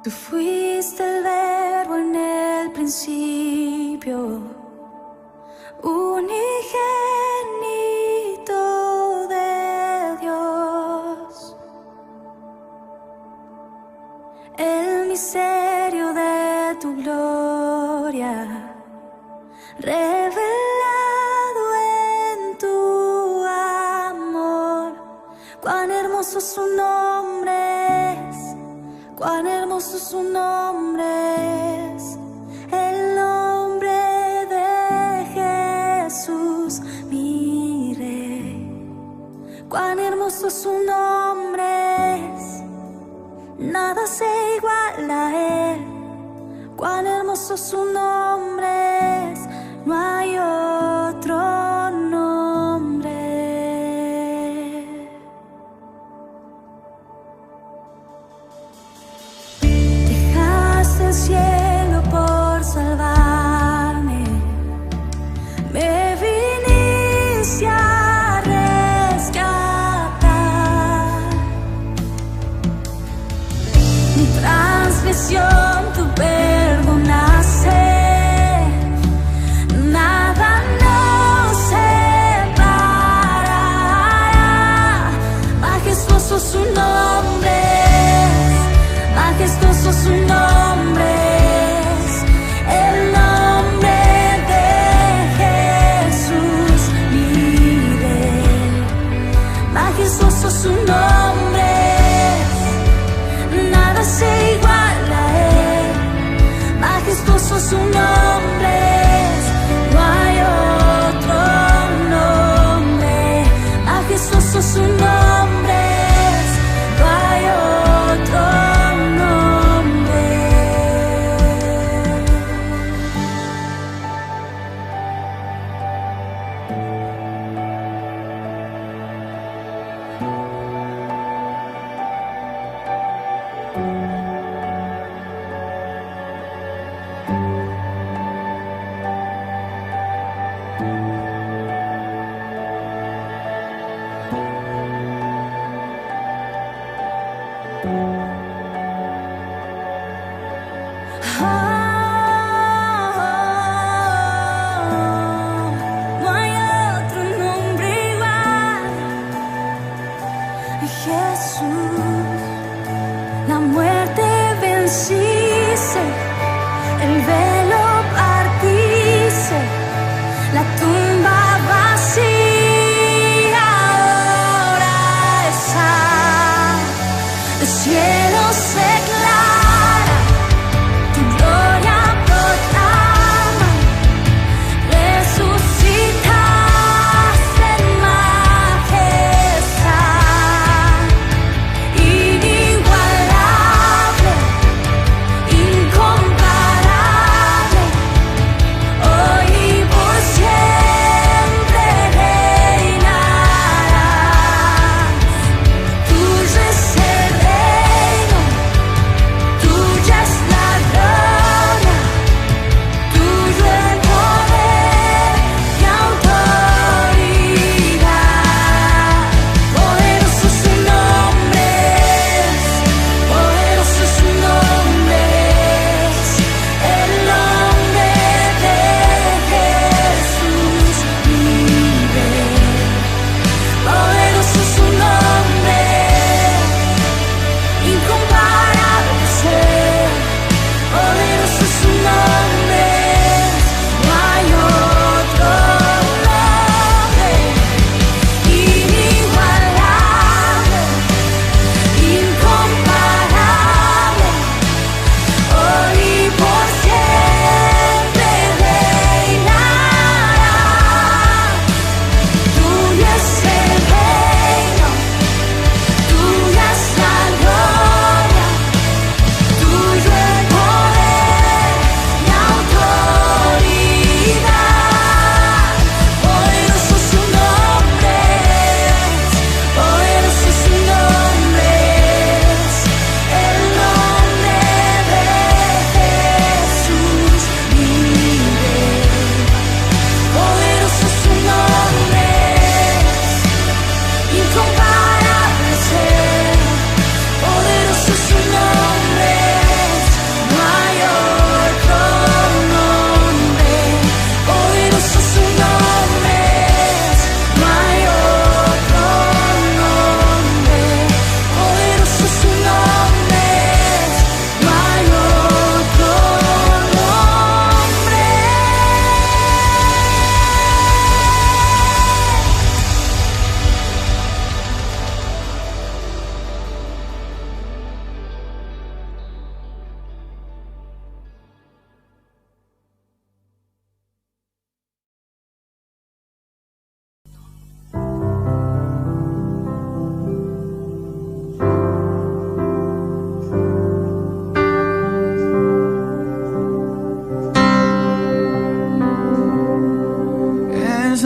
Tú fuiste el verbo en el principio, unigénito de Dios. El misterio de tu gloria, revelado en tu amor. Cuán hermoso su nombre es, cuán hermoso su nombre es, el nombre de Jesús, mi Rey. Cuán hermoso su nombre es, nada se iguala a él. Cuán hermoso su nombre es, no hay otro nombre. Dejaste el cielo por salvarme, me viniste a rescatar. Mi transgresión tú perdonaste, nada nos separará. Majestuoso su nombre es, majestuoso su nombre es, el nombre de Jesús, mi Rey. Majestuoso su nombre es, nada se iguala a él. Majestuoso su nombre es, no hay otro nombre. Majestuoso su nombre es, no hay otro nombre. No hay otro nombre igual. Jesús, la muerte venciste, el velo partiste, la tumba vacía ahora está. El cielo se aclara, tu gloria proclama, resucitas en majestad, inigualable, incomparable.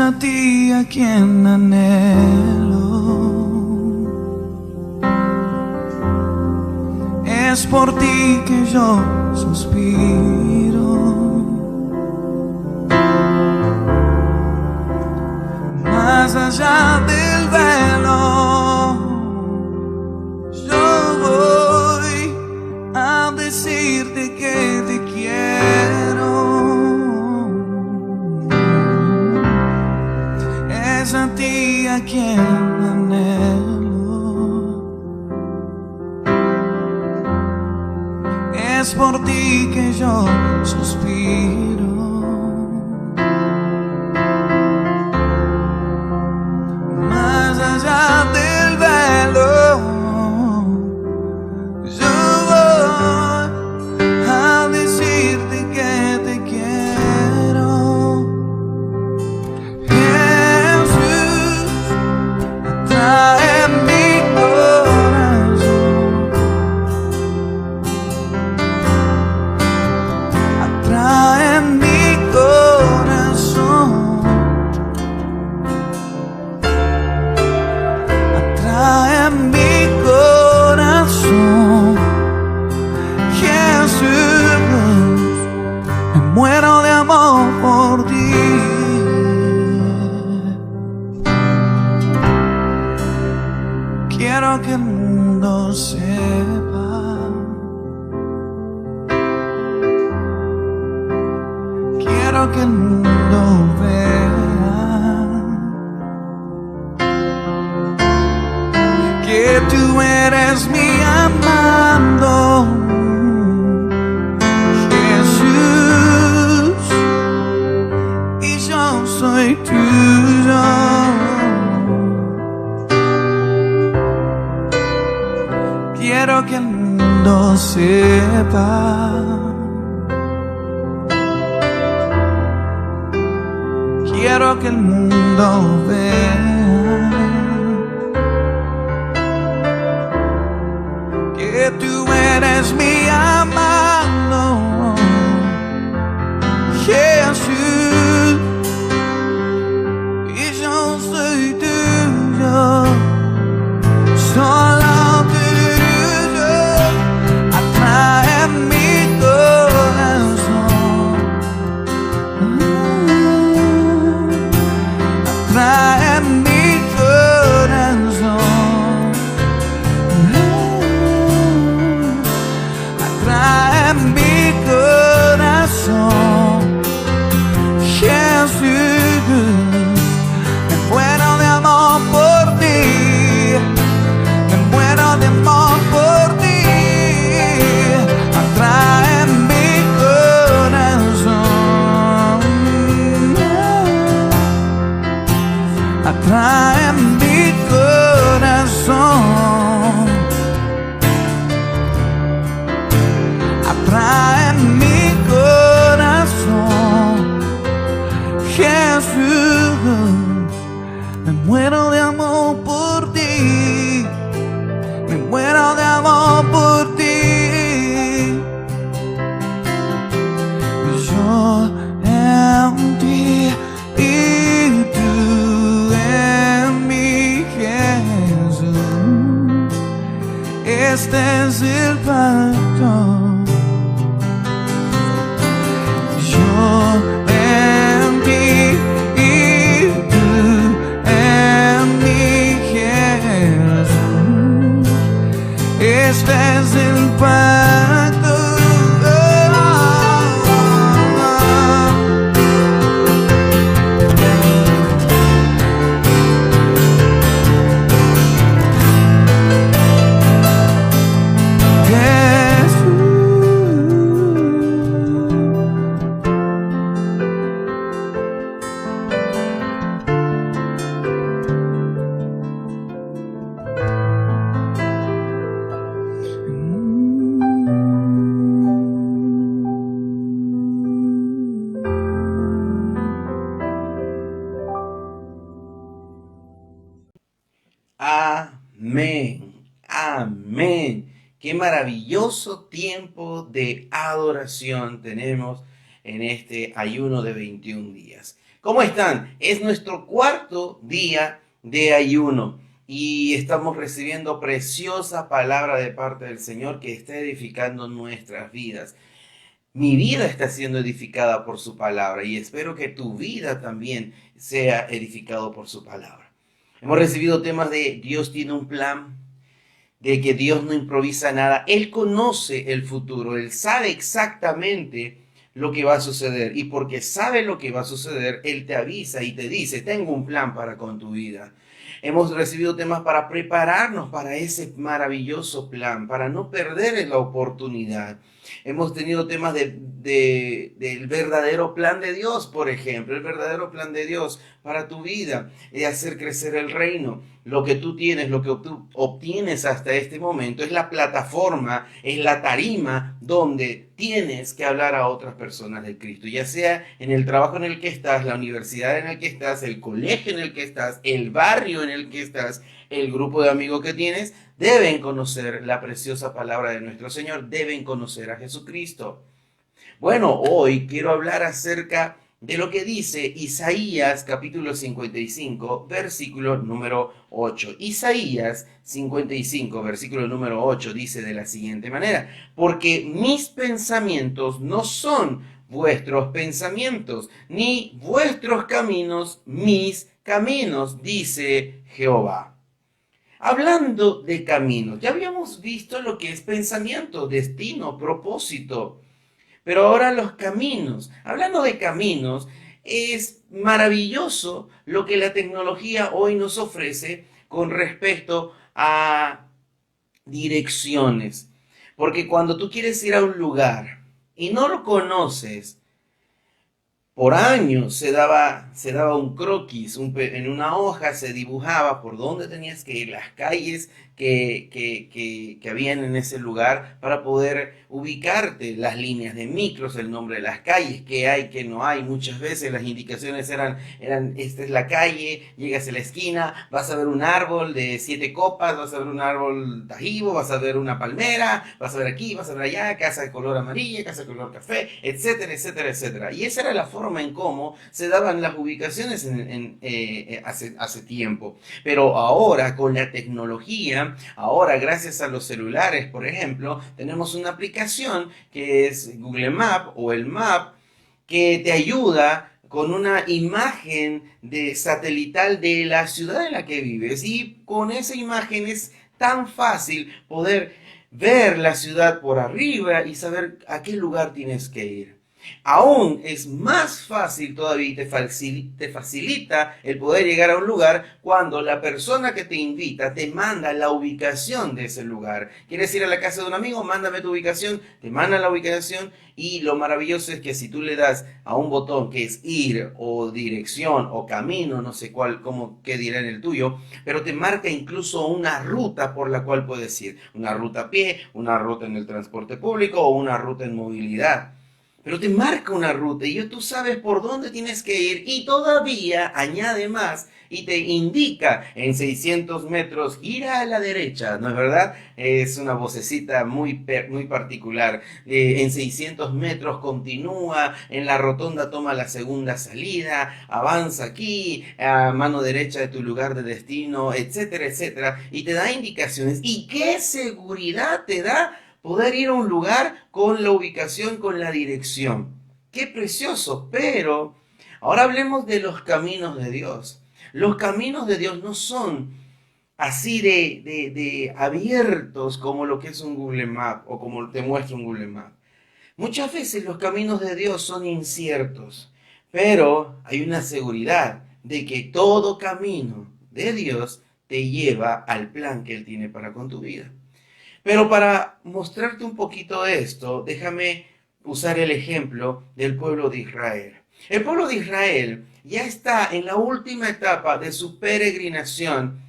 a ti a quien anhelo, es por ti que yo suspiro. Más allá del velo, yo voy a decirte que te quiero. Es a ti a quien anhelo, es por ti que yo suspiro. Más allá del velo, yo voy a decirte que te quiero. Jesús, atrae mi corazón, atrae mi corazón, atrae mi corazón. Jesús, me muero de amor por ti. Quiero que el mundo sepa quiero que el mundo vea que tú eres mi amado Jesús y yo soy tuyo. Quiero que el mundo sepa quiero que el mundo vea que tú eres mi amado Jesús y yo soy tuyo, solo tuyo. Atrae mi corazón, atrae mi corazón, atrae mi corazón. Jesús, me muero de amor por ti, me muero de amor por ti. Atrae mi corazón, atrae mi corazón, atrae mi corazón. Jesús, me muero de amor por ti, me muero de amor por ti. Yo en ti y tú en mí, Jesús. Este es el pacto. Yo en ti y tú en mí, Jesús. Este es el pacto. Amén, amén. Qué maravilloso tiempo de adoración tenemos en este ayuno de 21 días. ¿Cómo están? Es nuestro cuarto día de ayuno y estamos recibiendo preciosa palabra de parte del Señor que está edificando nuestras vidas. Mi vida está siendo edificada por su palabra y espero que tu vida también sea edificado por su palabra. Hemos recibido temas de Dios tiene un plan, de que Dios no improvisa nada. Él conoce el futuro, Él sabe exactamente lo que va a suceder. Y porque sabe lo que va a suceder, Él te avisa y te dice, tengo un plan para con tu vida. Hemos recibido temas para prepararnos para ese maravilloso plan, para no perder la oportunidad. Hemos tenido temas del verdadero plan de Dios, por ejemplo, el verdadero plan de Dios para tu vida, de hacer crecer el reino. Lo que tú tienes, lo que tú obtienes hasta este momento es la plataforma, es la tarima donde tienes que hablar a otras personas de Cristo, ya sea en el trabajo en el que estás, la universidad en el que estás, el colegio en el que estás, el barrio en el que estás, el grupo de amigos que tienes, deben conocer la preciosa palabra de nuestro Señor, deben conocer a Jesucristo. Bueno, hoy quiero hablar acerca de lo que dice Isaías capítulo 55, versículo número 8. Isaías 55, versículo número 8 dice de la siguiente manera: porque mis pensamientos no son vuestros pensamientos, ni vuestros caminos mis caminos, dice Jehová. Hablando de caminos, ya habíamos visto lo que es pensamiento, destino, propósito. Pero ahora los caminos. Hablando de caminos, es maravilloso lo que la tecnología hoy nos ofrece con respecto a direcciones. Porque cuando tú quieres ir a un lugar y no lo conoces, por años se daba un croquis, en una hoja se dibujaba por dónde tenías que ir, las calles que habían en ese lugar para poder ubicarte, las líneas de micros, el nombre de las calles, qué hay, qué no hay. Muchas veces las indicaciones eran esta es la calle, llegas a la esquina, vas a ver un árbol de 7 copas, vas a ver un árbol tajibo, vas a ver una palmera, vas a ver aquí, vas a ver allá, casa de color amarilla, casa de color café, etcétera, etcétera, etcétera. Y esa era la forma en cómo se daban las ubicaciones hace tiempo. Pero ahora con la tecnología, ahora gracias a los celulares, por ejemplo, tenemos una aplicación que es Google Map o el Map que te ayuda con una imagen de satelital de la ciudad en la que vives, y con esa imagen es tan fácil poder ver la ciudad por arriba y saber a qué lugar tienes que ir. Aún es más fácil todavía y te facilita el poder llegar a un lugar cuando la persona que te invita te manda la ubicación de ese lugar. ¿Quieres ir a la casa de un amigo? Mándame tu ubicación, te manda la ubicación, y lo maravilloso es que si tú le das a un botón que es ir o dirección o camino, no sé qué dirá en el tuyo, pero te marca incluso una ruta por la cual puedes ir. Una ruta a pie, una ruta en el transporte público o una ruta en movilidad. Pero te marca una ruta y tú sabes por dónde tienes que ir, y todavía añade más y te indica en 600 metros, gira a la derecha, ¿no es verdad? Es una vocecita muy particular. En 600 metros continúa, en la rotonda toma la segunda salida, avanza aquí, a mano derecha de tu lugar de destino, etcétera, etcétera. Y te da indicaciones. ¿Y qué seguridad te da poder ir a un lugar con la ubicación, con la dirección? ¡Qué precioso! Pero ahora hablemos de los caminos de Dios. Los caminos de Dios no son así de abiertos como lo que es un Google Map o como te muestra un Google Map. Muchas veces los caminos de Dios son inciertos, pero hay una seguridad de que todo camino de Dios te lleva al plan que Él tiene para con tu vida. Pero para mostrarte un poquito de esto, déjame usar el ejemplo del pueblo de Israel. El pueblo de Israel ya está en la última etapa de su peregrinación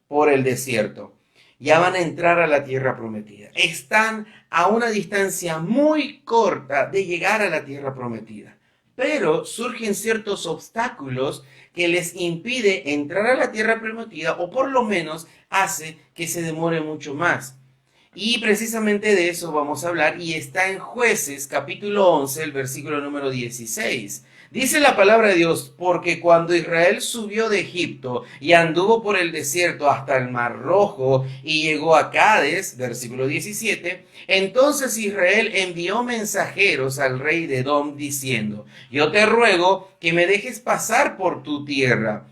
por el desierto. Ya van a entrar a la tierra prometida. Están a una distancia muy corta de llegar a la tierra prometida. Pero surgen ciertos obstáculos que les impide entrar a la tierra prometida, o por lo menos hace que se demore mucho más. Y precisamente de eso vamos a hablar, y está en Jueces capítulo 11, el versículo número 16. Dice la palabra de Dios, porque cuando Israel subió de Egipto y anduvo por el desierto hasta el Mar Rojo y llegó a Cades, versículo 17, entonces Israel envió mensajeros al rey de Edom diciendo, yo te ruego que me dejes pasar por tu tierra.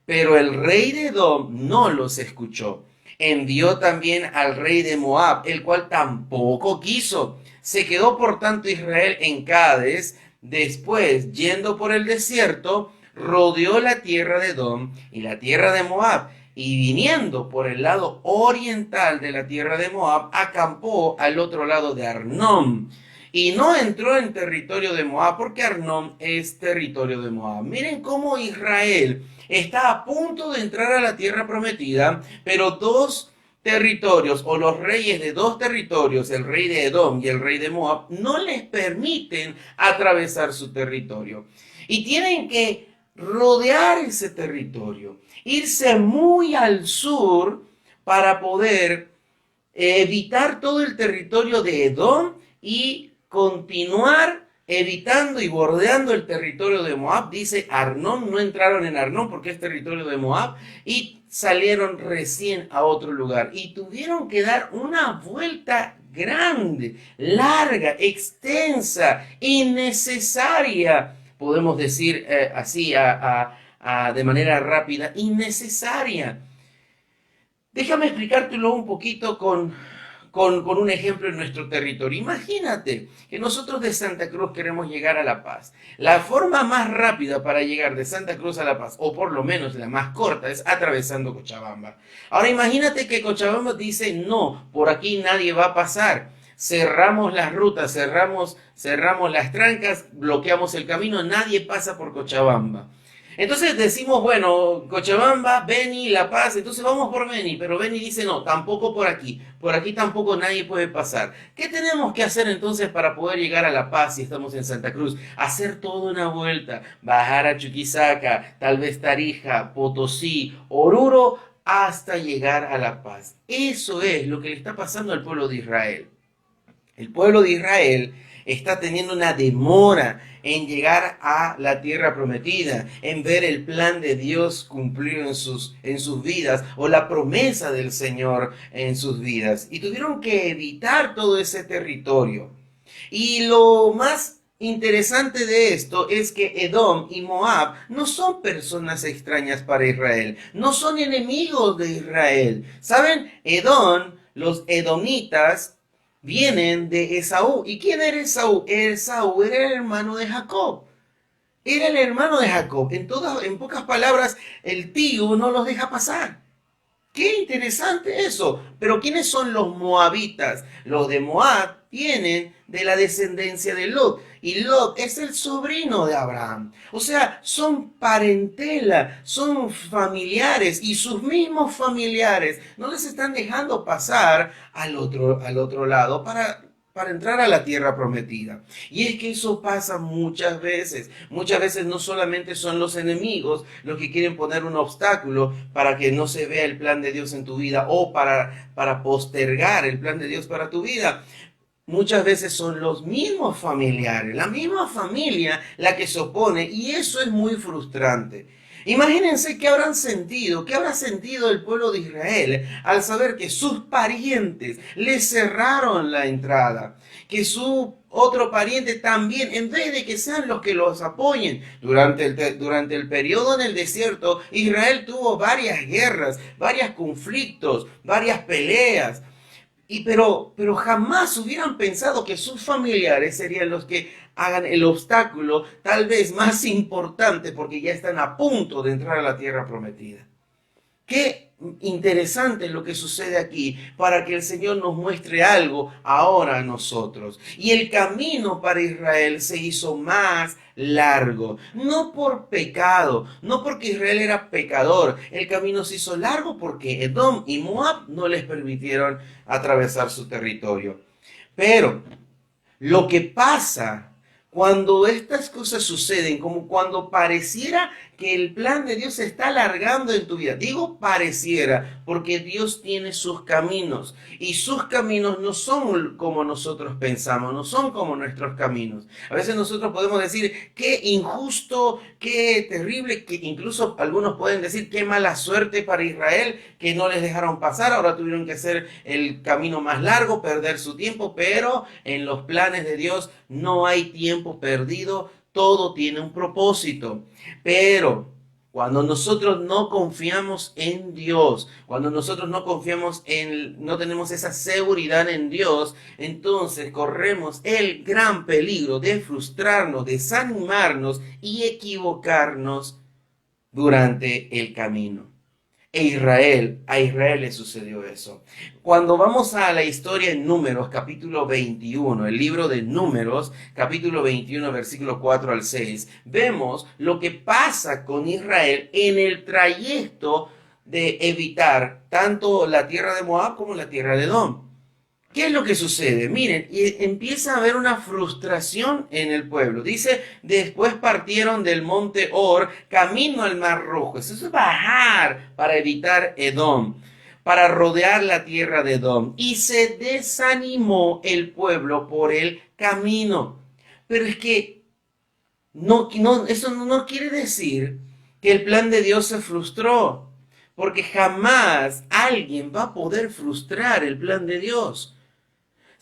Pero el rey de Edom no los escuchó. Envió también al rey de Moab, el cual tampoco quiso. Se quedó por tanto Israel en Cades. Después, yendo por el desierto, rodeó la tierra de Edom y la tierra de Moab, y viniendo por el lado oriental de la tierra de Moab, acampó al otro lado de Arnón. Y no entró en territorio de Moab, porque Arnón es territorio de Moab. Miren cómo Israel está a punto de entrar a la tierra prometida, pero dos territorios, o los reyes de dos territorios, el rey de Edom y el rey de Moab, no les permiten atravesar su territorio. Y tienen que rodear ese territorio, irse muy al sur para poder evitar todo el territorio de Edom y continuar evitando y bordeando el territorio de Moab. Dice Arnón, no entraron en Arnón porque es territorio de Moab, y salieron recién a otro lugar y tuvieron que dar una vuelta grande, larga, extensa, innecesaria, podemos decir así de manera rápida, innecesaria. Déjame explicártelo un poquito con un ejemplo en nuestro territorio. Imagínate que nosotros de Santa Cruz queremos llegar a La Paz. La forma más rápida para llegar de Santa Cruz a La Paz, o por lo menos la más corta, es atravesando Cochabamba. Ahora imagínate que Cochabamba dice, no, por aquí nadie va a pasar. Cerramos las rutas, cerramos las trancas, bloqueamos el camino, nadie pasa por Cochabamba. Entonces decimos, bueno, Cochabamba, Beni, La Paz, entonces vamos por Beni, pero Beni dice no, tampoco por aquí tampoco nadie puede pasar. ¿Qué tenemos que hacer entonces para poder llegar a La Paz si estamos en Santa Cruz? Hacer toda una vuelta, bajar a Chuquisaca, tal vez Tarija, Potosí, Oruro, hasta llegar a La Paz. Eso es lo que le está pasando al pueblo de Israel. El pueblo de Israel está teniendo una demora en llegar a la tierra prometida, en ver el plan de Dios cumplido en sus vidas, o la promesa del Señor en sus vidas. Y tuvieron que evitar todo ese territorio. Y lo más interesante de esto es que Edom y Moab no son personas extrañas para Israel, no son enemigos de Israel. ¿Saben? Edom, los edomitas, vienen de Esaú. ¿Y quién era Esaú? Esaú era el hermano de Jacob. Era el hermano de Jacob. En pocas palabras, el tío no los deja pasar. Qué interesante eso. Pero ¿quiénes son los moabitas? Los de Moab vienen de la descendencia de Lot. Y Lot es el sobrino de Abraham. O sea, son parentela, son familiares. Y sus mismos familiares no les están dejando pasar al otro lado para entrar a la tierra prometida. Y es que eso pasa muchas veces. Muchas veces no solamente son los enemigos los que quieren poner un obstáculo para que no se vea el plan de Dios en tu vida, o para postergar el plan de Dios para tu vida. Muchas veces son los mismos familiares, la misma familia la que se opone, y eso es muy frustrante. Imagínense qué habrá sentido el pueblo de Israel al saber que sus parientes le cerraron la entrada, que su otro pariente también, en vez de que sean los que los apoyen. Durante el periodo en el desierto, Israel tuvo varias guerras, varios conflictos, varias peleas. Pero jamás hubieran pensado que sus familiares serían los que hagan el obstáculo tal vez más importante, porque ya están a punto de entrar a la tierra prometida. Qué interesante lo que sucede aquí, para que el Señor nos muestre algo ahora a nosotros. Y el camino para Israel se hizo más largo, no por pecado, no porque Israel era pecador. El camino se hizo largo porque Edom y Moab no les permitieron atravesar su territorio. Pero lo que pasa Cuando estas cosas suceden, como cuando pareciera que el plan de Dios se está alargando en tu vida. Digo pareciera, porque Dios tiene sus caminos y sus caminos no son como nosotros pensamos, no son como nuestros caminos. A veces nosotros podemos decir qué injusto, qué terrible, que incluso algunos pueden decir qué mala suerte para Israel que no les dejaron pasar, ahora tuvieron que hacer el camino más largo, perder su tiempo, pero en los planes de Dios no hay tiempo perdido, todo tiene un propósito. Pero cuando nosotros no confiamos en Dios, cuando nosotros no confiamos no tenemos esa seguridad en Dios, entonces corremos el gran peligro de frustrarnos, desanimarnos y equivocarnos durante el camino. A Israel le sucedió eso. Cuando vamos a la historia en Números, capítulo 21, el libro de Números, capítulo 21, versículo 4 al 6, vemos lo que pasa con Israel en el trayecto de evitar tanto la tierra de Moab como la tierra de Edom. ¿Qué es lo que sucede? Miren, empieza a haber una frustración en el pueblo. Dice, después partieron del monte Or, camino al Mar Rojo. Eso es bajar para evitar Edom, para rodear la tierra de Edom. Y se desanimó el pueblo por el camino. Pero es que eso no quiere decir que el plan de Dios se frustró. Porque jamás alguien va a poder frustrar el plan de Dios.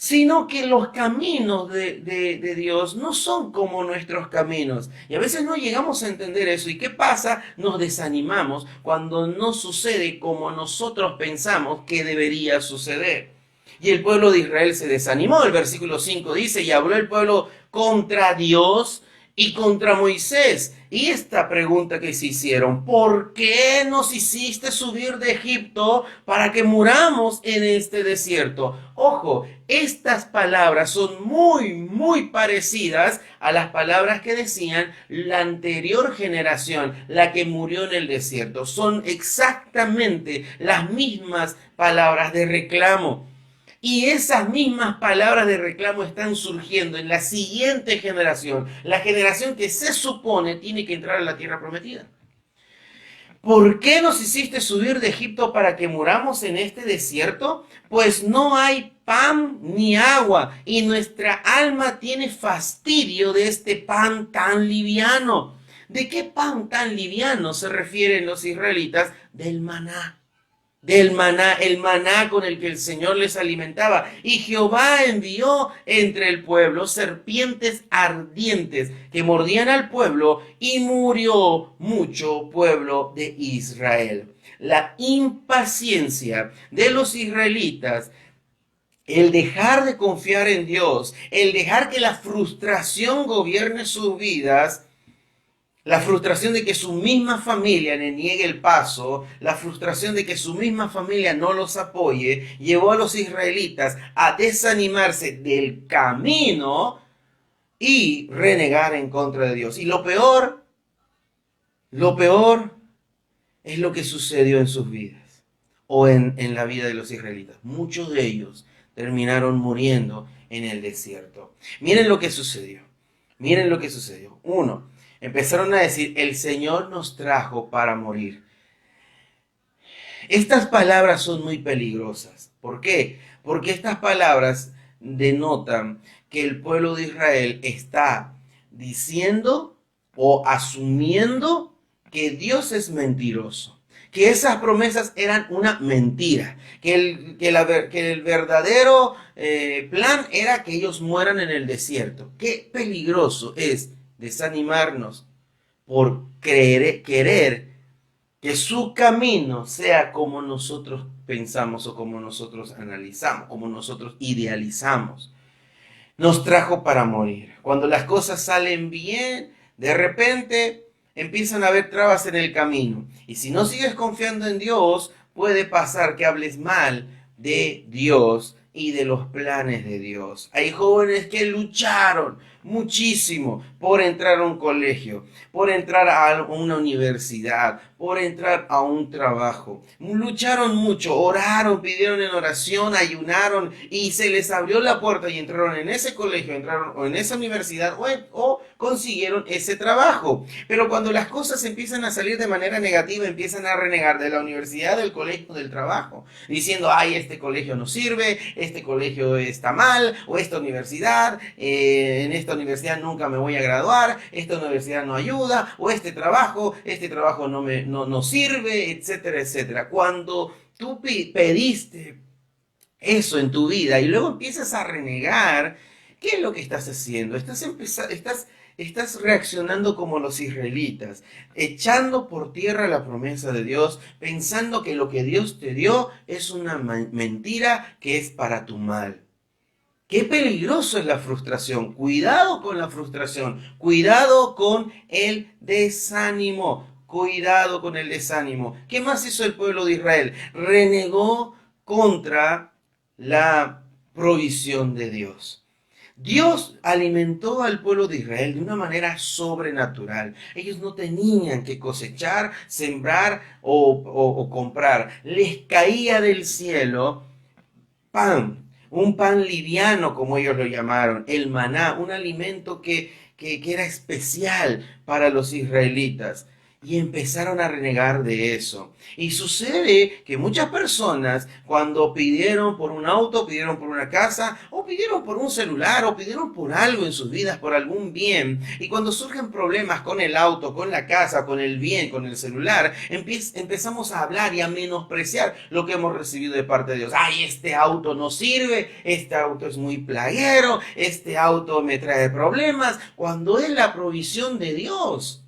Sino que los caminos de Dios no son como nuestros caminos. Y a veces no llegamos a entender eso. ¿Y qué pasa? Nos desanimamos cuando no sucede como nosotros pensamos que debería suceder. Y el pueblo de Israel se desanimó. El versículo 5 dice, y habló el pueblo contra Dios y contra Moisés. Y esta pregunta que se hicieron, ¿por qué nos hiciste subir de Egipto para que muramos en este desierto? Ojo, estas palabras son muy parecidas a las palabras que decían la anterior generación, la que murió en el desierto. Son exactamente las mismas palabras de reclamo. Y esas mismas palabras de reclamo están surgiendo en la siguiente generación, la generación que se supone tiene que entrar a la tierra prometida. ¿Por qué nos hiciste subir de Egipto para que muramos en este desierto? Pues no hay pan ni agua, y nuestra alma tiene fastidio de este pan tan liviano. ¿De qué pan tan liviano se refieren los israelitas? Del maná. El maná con el que el Señor les alimentaba. Y Jehová envió entre el pueblo serpientes ardientes que mordían al pueblo, y murió mucho pueblo de Israel. La impaciencia de los israelitas, el dejar de confiar en Dios, el dejar que la frustración gobierne sus vidas, la frustración de que su misma familia le niegue el paso, la frustración de que su misma familia no los apoye, llevó a los israelitas a desanimarse del camino y renegar en contra de Dios. Y lo peor es lo que sucedió en sus vidas o en la vida de los israelitas. Muchos de ellos terminaron muriendo en el desierto. Miren lo que sucedió. Uno, empezaron a decir, el Señor nos trajo para morir. Estas palabras son muy peligrosas. ¿Por qué? Porque estas palabras denotan que el pueblo de Israel está diciendo o asumiendo que Dios es mentiroso, que esas promesas eran una mentira, que el verdadero plan era que ellos mueran en el desierto. Qué peligroso es desanimarnos por querer que su camino sea como nosotros pensamos o como nosotros analizamos, como nosotros idealizamos. Nos trajo para morir. Cuando las cosas salen bien, de repente empiezan a haber trabas en el camino. Y si no sigues confiando en Dios, puede pasar que hables mal de Dios y de los planes de Dios. Hay jóvenes que lucharon muchísimo por entrar a un colegio, por entrar a una universidad, por entrar a un trabajo. Lucharon mucho, oraron, pidieron en oración, ayunaron y se les abrió la puerta y entraron en ese colegio, entraron o en esa universidad o consiguieron ese trabajo. Pero cuando las cosas empiezan a salir de manera negativa, empiezan a renegar de la universidad, del colegio, del trabajo, diciendo, ay, este colegio no sirve, este colegio está mal, o esta universidad, en esta universidad nunca me voy a graduar, esta universidad no ayuda, o este trabajo no sirve, etcétera, etcétera. Cuando tú pediste eso en tu vida y luego empiezas a renegar, ¿qué es lo que estás haciendo? Estás reaccionando como los israelitas, echando por tierra la promesa de Dios, pensando que lo que Dios te dio es una mentira que es para tu mal. Qué peligroso es la frustración. Cuidado con la frustración. Cuidado con el desánimo. Cuidado con el desánimo. ¿Qué más hizo el pueblo de Israel? Renegó contra la provisión de Dios. Dios alimentó al pueblo de Israel de una manera sobrenatural. Ellos no tenían que cosechar, sembrar o comprar. Les caía del cielo pan, un pan liviano como ellos lo llamaron, el maná, un alimento que era especial para los israelitas. Y empezaron a renegar de eso. Y sucede que muchas personas cuando pidieron por un auto, pidieron por una casa, o pidieron por un celular, o pidieron por algo en sus vidas, por algún bien, y cuando surgen problemas con el auto, con la casa, con el bien, con el celular, empezamos a hablar y a menospreciar lo que hemos recibido de parte de Dios. Ay, este auto no sirve, este auto es muy plaguero, este auto me trae problemas, cuando es la provisión de Dios.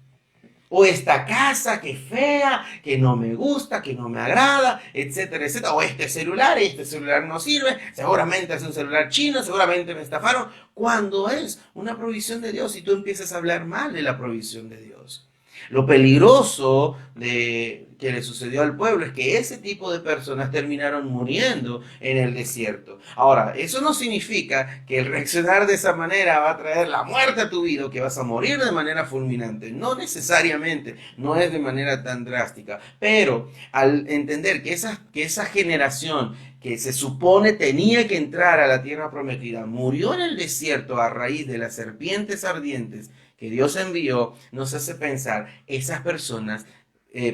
O esta casa que fea, que no me gusta, que no me agrada, etcétera, etcétera. O este celular no sirve, seguramente es un celular chino, seguramente me estafaron. Cuando es una provisión de Dios y tú empiezas a hablar mal de la provisión de Dios. Lo peligroso que le sucedió al pueblo es que ese tipo de personas terminaron muriendo en el desierto. Ahora, eso no significa que el reaccionar de esa manera va a traer la muerte a tu vida o que vas a morir de manera fulminante. No necesariamente, no es de manera tan drástica. Pero al entender que esa generación que se supone tenía que entrar a la tierra prometida, murió en el desierto a raíz de las serpientes ardientes que Dios envió, nos hace pensar, esas personas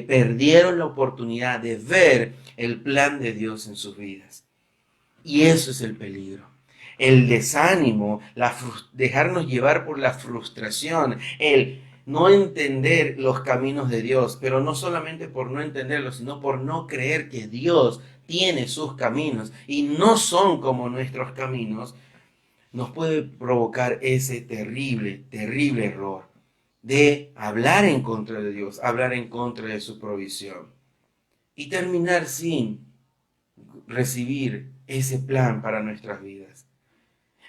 perdieron la oportunidad de ver el plan de Dios en sus vidas. Y eso es el peligro. El desánimo, dejarnos llevar por la frustración, el no entender los caminos de Dios, pero no solamente por no entenderlos, sino por no creer que Dios tiene sus caminos y no son como nuestros caminos, nos puede provocar ese terrible, terrible error de hablar en contra de Dios, hablar en contra de su provisión y terminar sin recibir ese plan para nuestras vidas.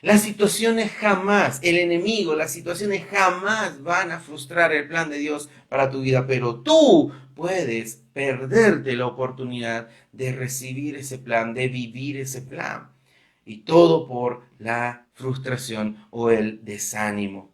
Las situaciones jamás, el enemigo, las situaciones jamás van a frustrar el plan de Dios para tu vida, pero tú puedes perderte la oportunidad de recibir ese plan, de vivir ese plan. Y todo por la frustración o el desánimo.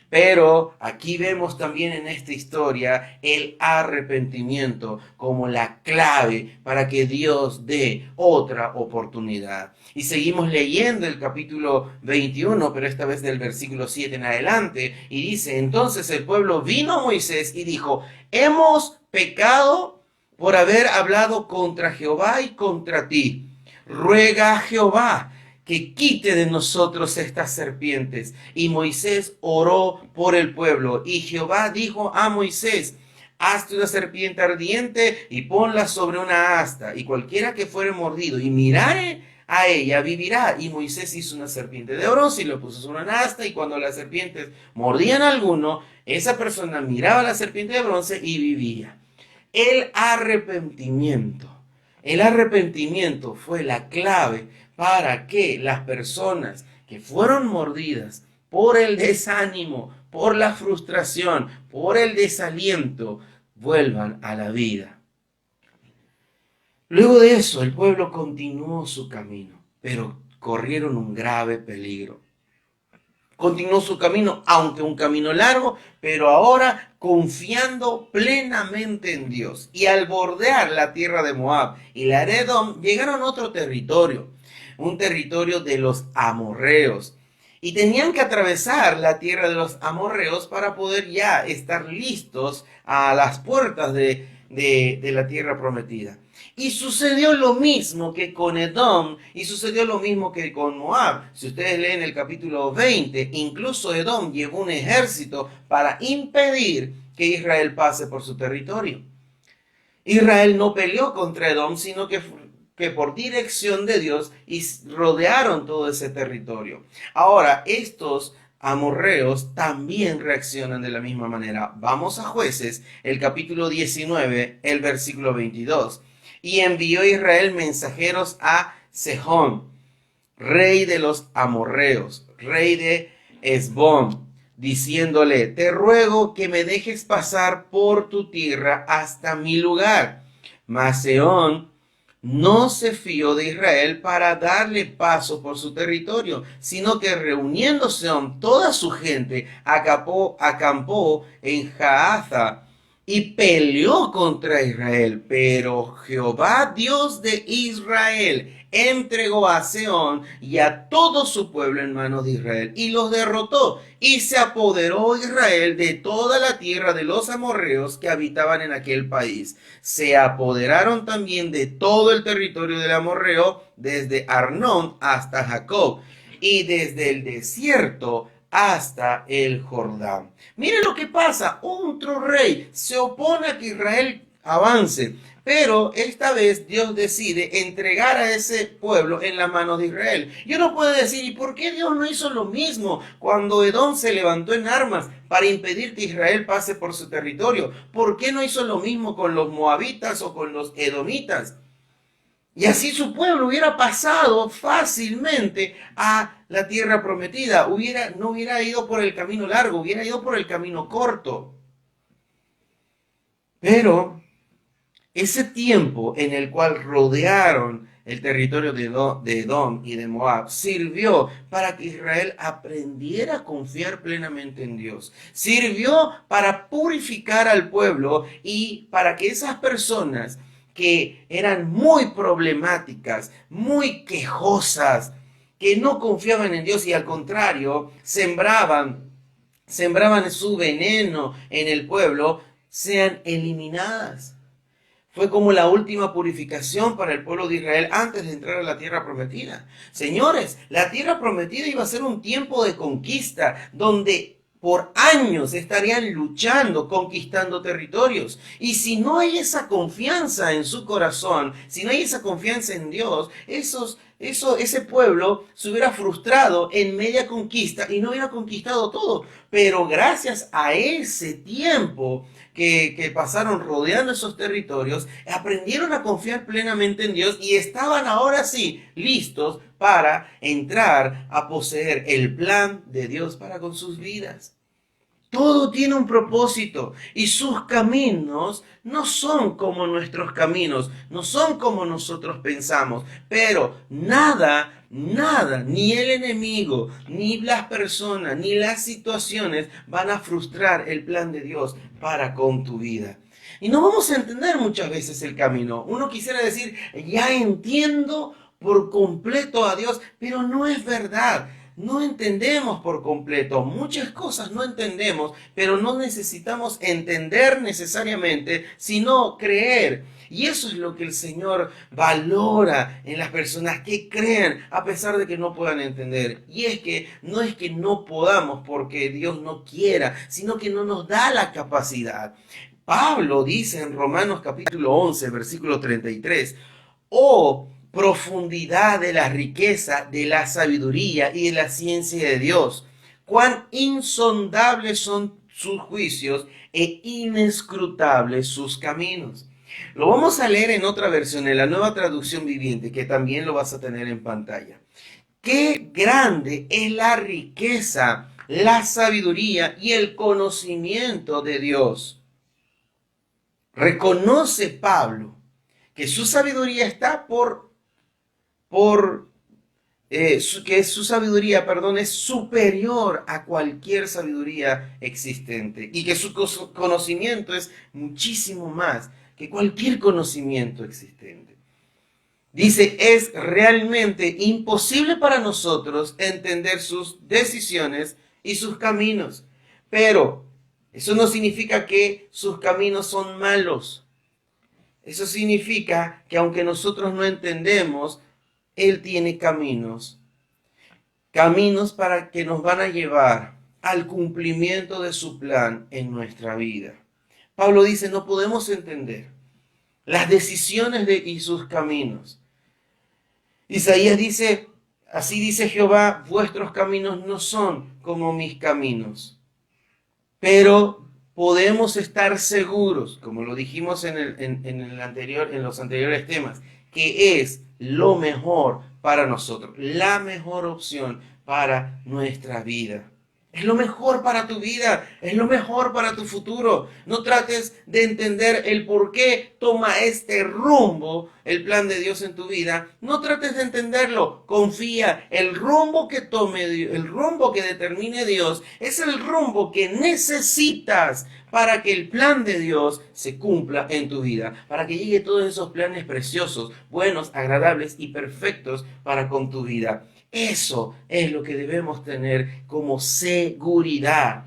Pero aquí vemos también en esta historia el arrepentimiento como la clave para que Dios dé otra oportunidad. Y seguimos leyendo el capítulo 21, pero esta vez del versículo 7 en adelante, y dice, entonces el pueblo vino a Moisés y dijo, hemos pecado por haber hablado contra Jehová y contra ti. Ruega a Jehová que quite de nosotros estas serpientes. Y Moisés oró por el pueblo. Y Jehová dijo a Moisés, hazte una serpiente ardiente y ponla sobre una asta. Y cualquiera que fuere mordido y mirare a ella vivirá. Y Moisés hizo una serpiente de bronce y lo puso sobre una asta. Y cuando las serpientes mordían a alguno, esa persona miraba a la serpiente de bronce y vivía. El arrepentimiento fue la clave para que las personas que fueron mordidas por el desánimo, por la frustración, por el desaliento, vuelvan a la vida. Luego de eso, el pueblo continuó su camino, pero corrieron un grave peligro. continuó su camino, aunque un camino largo, pero ahora confiando plenamente en Dios. Y al bordear la tierra de Moab y la de Edom, llegaron a otro territorio, un territorio de los amorreos. Y tenían que atravesar la tierra de los amorreos para poder ya estar listos a las puertas de la tierra prometida. Y sucedió lo mismo que con Edom y sucedió lo mismo que con Moab. Si ustedes leen el capítulo 20, incluso Edom llevó un ejército para impedir que Israel pase por su territorio. Israel no peleó contra Edom, sino que por dirección de Dios y rodearon todo ese territorio. Ahora, estos amorreos también reaccionan de la misma manera. Vamos a Jueces, el capítulo 19, el versículo 22. Y envió Israel mensajeros a Sejón, rey de los amorreos, rey de Hesbón, diciéndole: te ruego que me dejes pasar por tu tierra hasta mi lugar. Mas Sehón no se fió de Israel para darle paso por su territorio, sino que reuniéndose toda su gente, acampó en Jaaza y peleó contra Israel. Pero Jehová, Dios de Israel, entregó a Sehón y a todo su pueblo en manos de Israel y los derrotó. Y se apoderó Israel de toda la tierra de los amorreos que habitaban en aquel país. Se apoderaron también de todo el territorio del amorreo, desde Arnón hasta Jacob, y desde el desierto hasta el Jordán. Miren lo que pasa: otro rey se opone a que Israel avance, pero esta vez Dios decide entregar a ese pueblo en la mano de Israel. Y uno puede decir: ¿y por qué Dios no hizo lo mismo cuando Edom se levantó en armas para impedir que Israel pase por su territorio? ¿Por qué no hizo lo mismo con los moabitas o con los edomitas? Y así su pueblo hubiera pasado fácilmente a la tierra prometida. No hubiera ido por el camino largo, hubiera ido por el camino corto. Pero ese tiempo en el cual rodearon el territorio de Edom y de Moab sirvió para que Israel aprendiera a confiar plenamente en Dios. Sirvió para purificar al pueblo y para que esas personas que eran muy problemáticas, muy quejosas, que no confiaban en Dios y al contrario sembraban su veneno en el pueblo, sean eliminadas. Fue como la última purificación para el pueblo de Israel antes de entrar a la tierra prometida. Señores, la tierra prometida iba a ser un tiempo de conquista donde por años estarían luchando, conquistando territorios. Y si no hay esa confianza en su corazón, si no hay esa confianza en Dios, ese pueblo se hubiera frustrado en media conquista y no hubiera conquistado todo. Pero gracias a ese tiempo que pasaron rodeando esos territorios, aprendieron a confiar plenamente en Dios y estaban ahora sí listos para entrar a poseer el plan de Dios para con sus vidas. Todo tiene un propósito y sus caminos no son como nuestros caminos, no son como nosotros pensamos, pero nada, ni el enemigo, ni las personas, ni las situaciones van a frustrar el plan de Dios para con tu vida. Y no vamos a entender muchas veces el camino. Uno quisiera decir: ya entiendo por completo a Dios, pero no es verdad. No entendemos por completo, muchas cosas no entendemos, pero no necesitamos entender necesariamente, sino creer. Y eso es lo que el Señor valora en las personas que creen a pesar de que no puedan entender. Y es que no podamos porque Dios no quiera, sino que no nos da la capacidad. Pablo dice en Romanos capítulo 11, versículo 33, oh profundidad de la riqueza, de la sabiduría y de la ciencia de Dios. Cuán insondables son sus juicios e inescrutables sus caminos. Lo vamos a leer en otra versión, en la Nueva Traducción Viviente, que también lo vas a tener en pantalla. Qué grande es la riqueza, la sabiduría y el conocimiento de Dios. Reconoce Pablo que su sabiduría está por que su sabiduría, perdón, es superior a cualquier sabiduría existente y que su conocimiento es muchísimo más que cualquier conocimiento existente. Dice, es realmente imposible para nosotros entender sus decisiones y sus caminos, pero eso no significa que sus caminos son malos. Eso significa que aunque nosotros no entendemos, Él tiene caminos para que nos van a llevar al cumplimiento de su plan en nuestra vida. Pablo dice, no podemos entender las decisiones y sus caminos. Isaías dice, así dice Jehová, vuestros caminos no son como mis caminos. Pero podemos estar seguros, como lo dijimos en los anteriores temas, que es lo mejor para nosotros, la mejor opción para nuestra vida. Es lo mejor para tu vida, es lo mejor para tu futuro. No trates de entender el por qué toma este rumbo el plan de Dios en tu vida. No trates de entenderlo. Confía, el rumbo que tome, el rumbo que determine Dios es el rumbo que necesitas para que el plan de Dios se cumpla en tu vida, para que llegue todos esos planes preciosos, buenos, agradables y perfectos para con tu vida. Eso es lo que debemos tener como seguridad.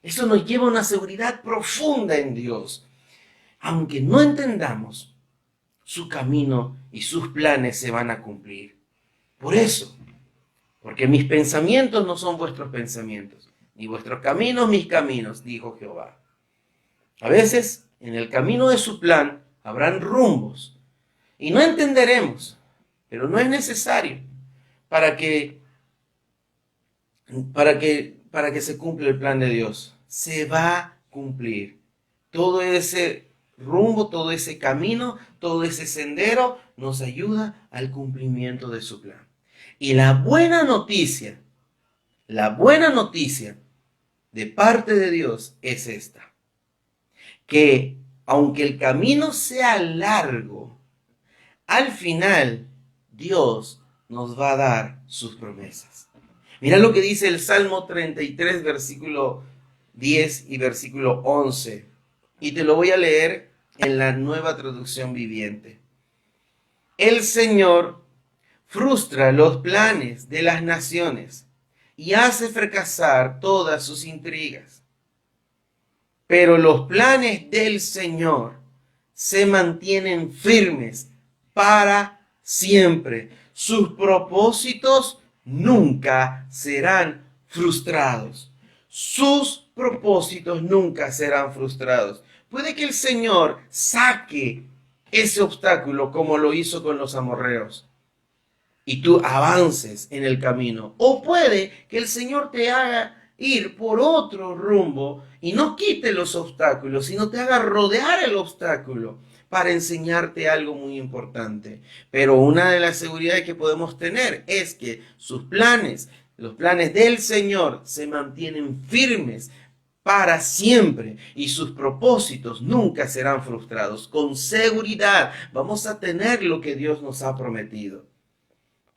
Eso nos lleva a una seguridad profunda en Dios. Aunque no entendamos, su camino y sus planes se van a cumplir. Por eso, porque mis pensamientos no son vuestros pensamientos, ni vuestros caminos mis caminos, dijo Jehová. A veces, en el camino de su plan, habrán rumbos y no entenderemos, pero no es necesario para que se cumpla el plan de Dios. Se va a cumplir. Todo ese rumbo, todo ese camino, todo ese sendero nos ayuda al cumplimiento de su plan. Y la buena noticia de parte de Dios es esta: que aunque el camino sea largo, al final Dios nos va a dar sus promesas. Mira lo que dice el Salmo 33, versículo 10 y versículo 11. Y te lo voy a leer en la Nueva Traducción Viviente. El Señor frustra los planes de las naciones y hace fracasar todas sus intrigas. Pero los planes del Señor se mantienen firmes para siempre. Sus propósitos nunca serán frustrados. Sus propósitos nunca serán frustrados. Puede que el Señor saque ese obstáculo como lo hizo con los amorreos y tú avances en el camino. O puede que el Señor te haga ir por otro rumbo y no quite los obstáculos, sino te haga rodear el obstáculo para enseñarte algo muy importante. Pero una de las seguridades que podemos tener es que sus planes, los planes del Señor, se mantienen firmes para siempre y sus propósitos nunca serán frustrados. Con seguridad vamos a tener lo que Dios nos ha prometido.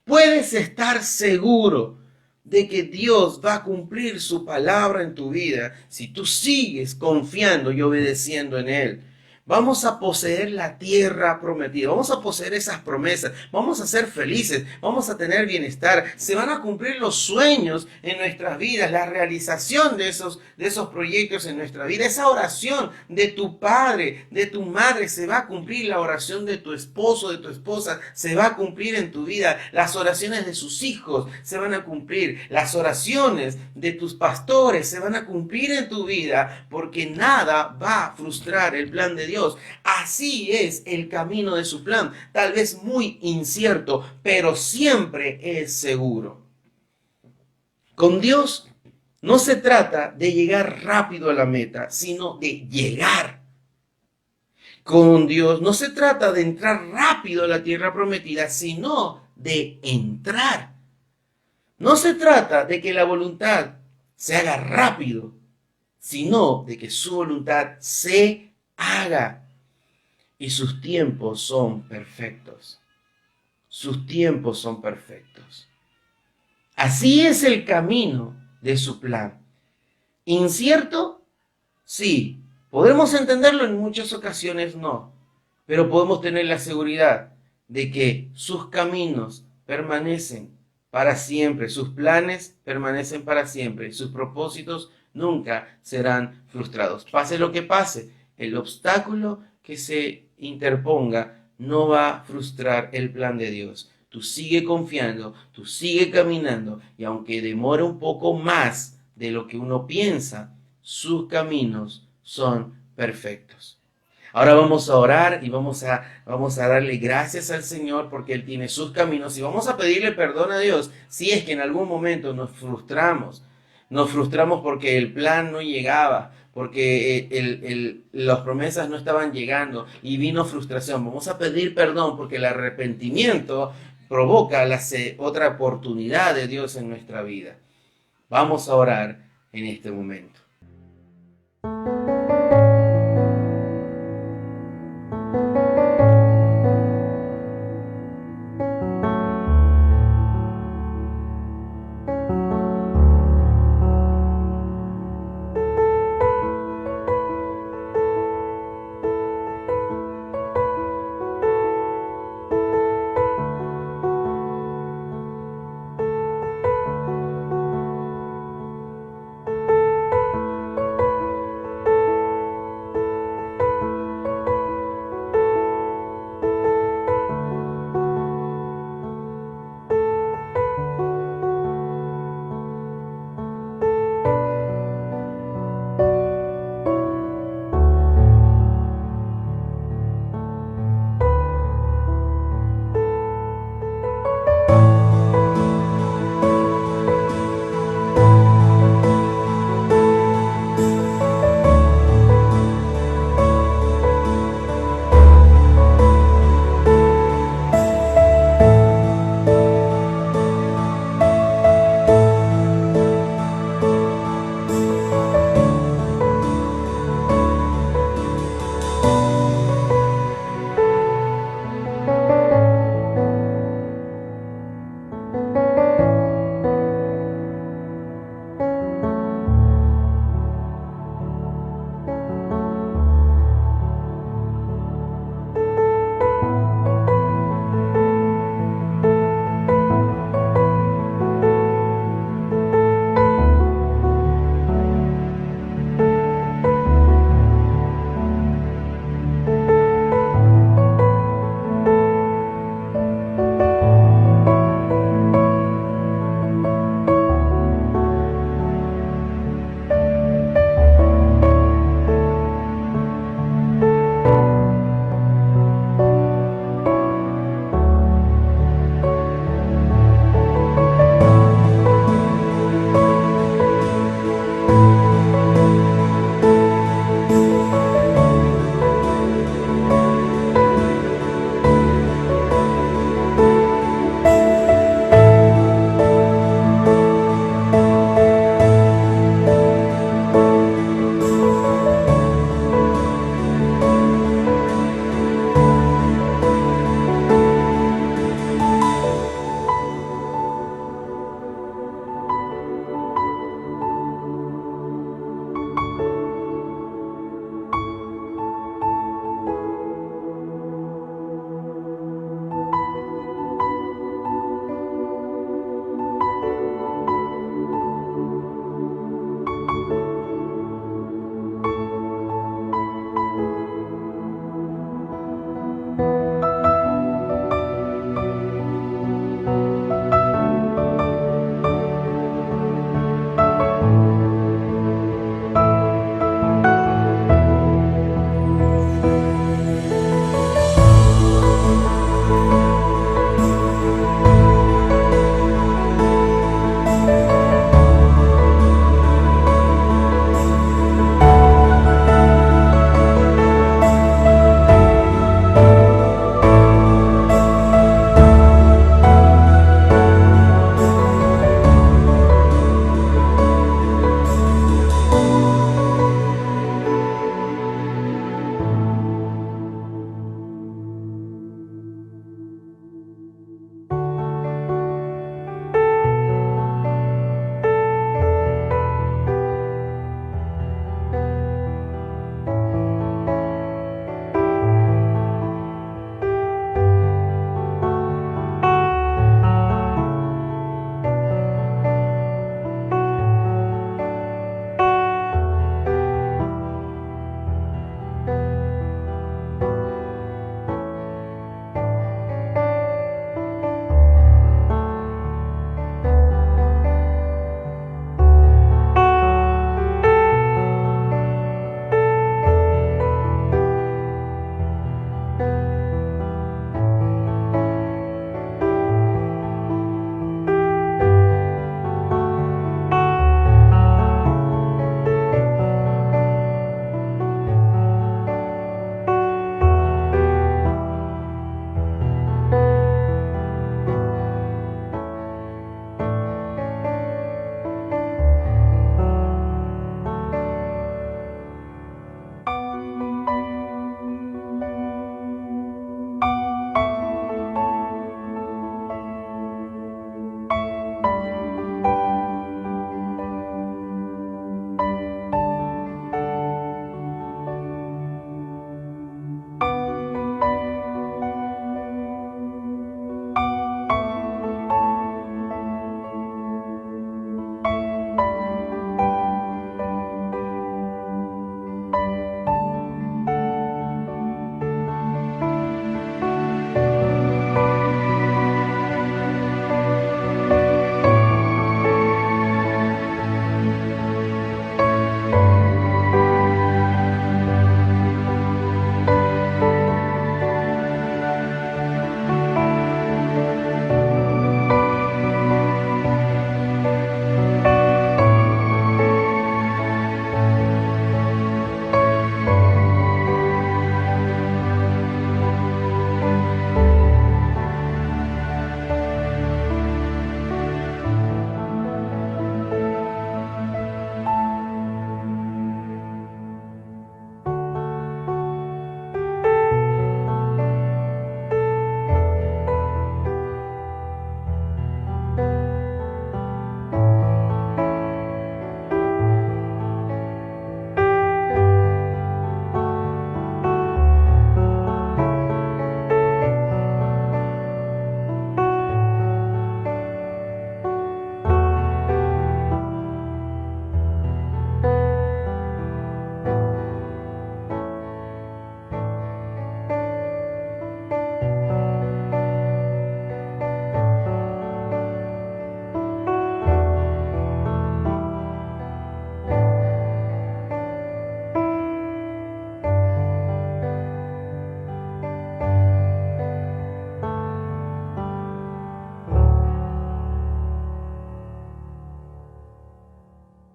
Puedes estar seguro de que Dios va a cumplir su palabra en tu vida si tú sigues confiando y obedeciendo en Él. Vamos a poseer la tierra prometida, vamos a poseer esas promesas, vamos a ser felices, vamos a tener bienestar, se van a cumplir los sueños en nuestras vidas, la realización de esos proyectos en nuestra vida, esa oración de tu padre, de tu madre, se va a cumplir, la oración de tu esposo, de tu esposa, se va a cumplir en tu vida, las oraciones de sus hijos se van a cumplir, las oraciones de tus pastores se van a cumplir en tu vida, porque nada va a frustrar el plan de Dios. Así es el camino de su plan, tal vez muy incierto, pero siempre es seguro. Con Dios no se trata de llegar rápido a la meta, sino de llegar. Con Dios no se trata de entrar rápido a la tierra prometida, sino de entrar. No se trata de que la voluntad se haga rápido, sino de que su voluntad se haga. Y sus tiempos son perfectos. Sus tiempos son perfectos. Así es el camino de su plan. ¿Incierto? Sí. ¿Podemos entenderlo? En muchas ocasiones no. Pero podemos tener la seguridad de que sus caminos permanecen para siempre, sus planes permanecen para siempre, sus propósitos nunca serán frustrados. Pase lo que pase, el obstáculo que se interponga no va a frustrar el plan de Dios. Tú sigue confiando, tú sigue caminando, y aunque demore un poco más de lo que uno piensa, sus caminos son perfectos. Ahora vamos a orar y vamos a darle gracias al Señor porque Él tiene sus caminos, y vamos a pedirle perdón a Dios si es que en algún momento nos frustramos. Nos frustramos porque el plan no llegaba, porque las promesas no estaban llegando y vino frustración. Vamos a pedir perdón porque el arrepentimiento provoca otra oportunidad de Dios en nuestra vida. Vamos a orar en este momento.